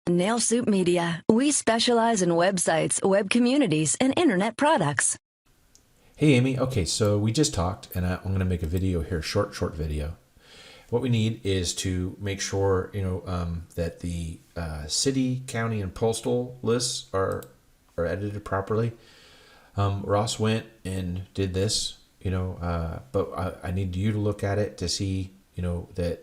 Nail Soup Media. We specialize in websites, web communities, and internet products. Hey Amy, okay, so we just talked and I'm going to make a video here, short video. What we need is to make sure, that the city, county, and postal lists are edited properly. Ross went and did this, but I need you to look at it to see, that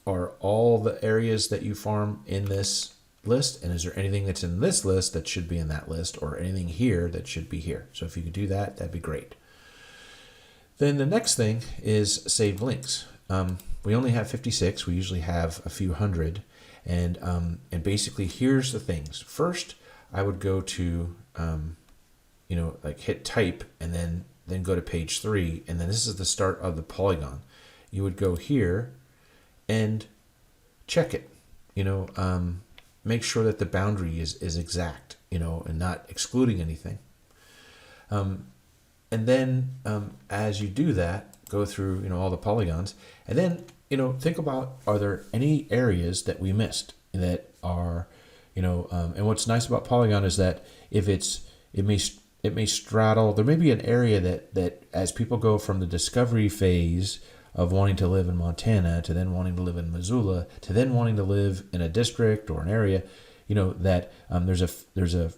are all the areas that you farm in this list, and is there anything that's in this list that should be in that list, or anything here that should be here? So if you could do that, that'd be great. Then the next thing is saved links. We only have 56. We usually have a few hundred, and basically here's the things. First, I would go to like hit type and then go to page 3, and then this is the start of the Polygon. You would go here and check it. Make sure that the boundary is exact, and not excluding anything. And then as you do that, go through, all the polygons, and then, think about, are there any areas that we missed that are, and what's nice about Polygon is that if it may straddle, there may be an area that as people go from the discovery phase of wanting to live in Montana to then wanting to live in Missoula to then wanting to live in a district or an area, that there's a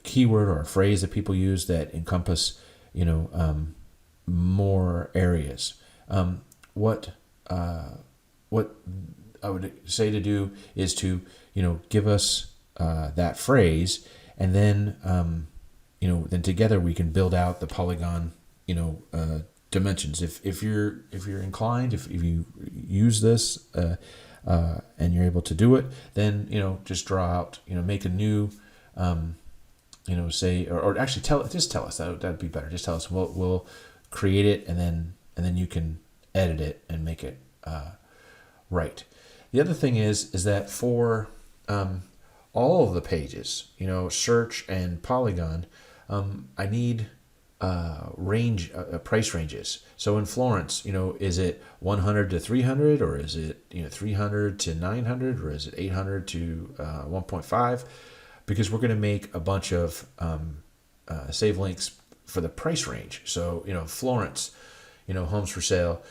keyword or a phrase that people use that encompass, more areas. What I would say to do is to, give us that phrase, and then, then together we can build out the Polygon, dimensions. If you're inclined, if you use this and you're able to do it, then just draw out, make a new say, or actually tell us that'd be better. Just tell us. We'll create it, and then you can edit it and make it right. The other thing is that for all of the pages, search and Polygon, I need price ranges. So in Florence, is it 100 to 300, or is it 300 to 900, or is it 800 to 1.5? Because we're going to make a bunch of save links for the price range. So Florence, homes for sale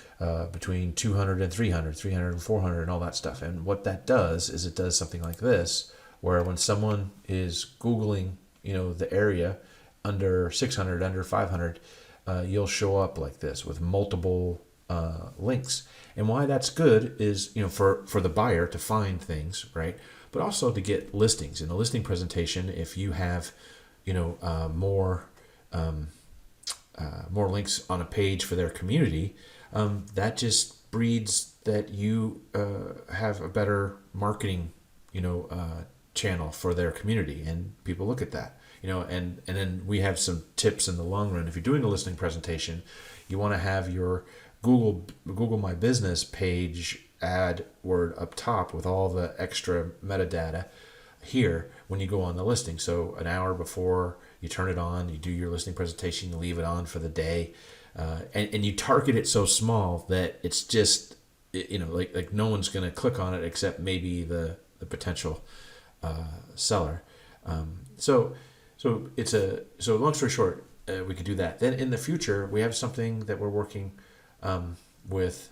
between 200 and 300, 300 and 400, and all that stuff. And what that does is it does something like this, where when someone is Googling the area under 600, under 500, you'll show up like this with multiple links. And why that's good is, for the buyer to find things, right? But also to get listings. In a listing presentation, if you have, more links on a page for their community, that just breeds that you have a better marketing, channel for their community, and people look at that. And then we have some tips in the long run. If you're doing a listing presentation, you want to have your Google My Business page ad word up top with all the extra metadata here when you go on the listing. So an hour before you turn it on, you do your listing presentation, you leave it on for the day, and you target it so small that it's just, like no one's going to click on it except maybe the potential seller. So long story short, we could do that. Then in the future, we have something that we're working with,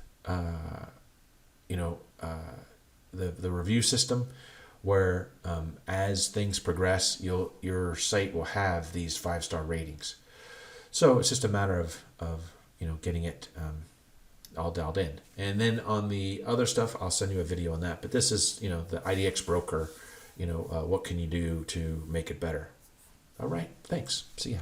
the review system, where as things progress, your site will have these 5-star ratings. So it's just a matter of getting it all dialed in. And then on the other stuff, I'll send you a video on that. But this is the IDXBroker. What can you do to make it better? All right, thanks. See ya.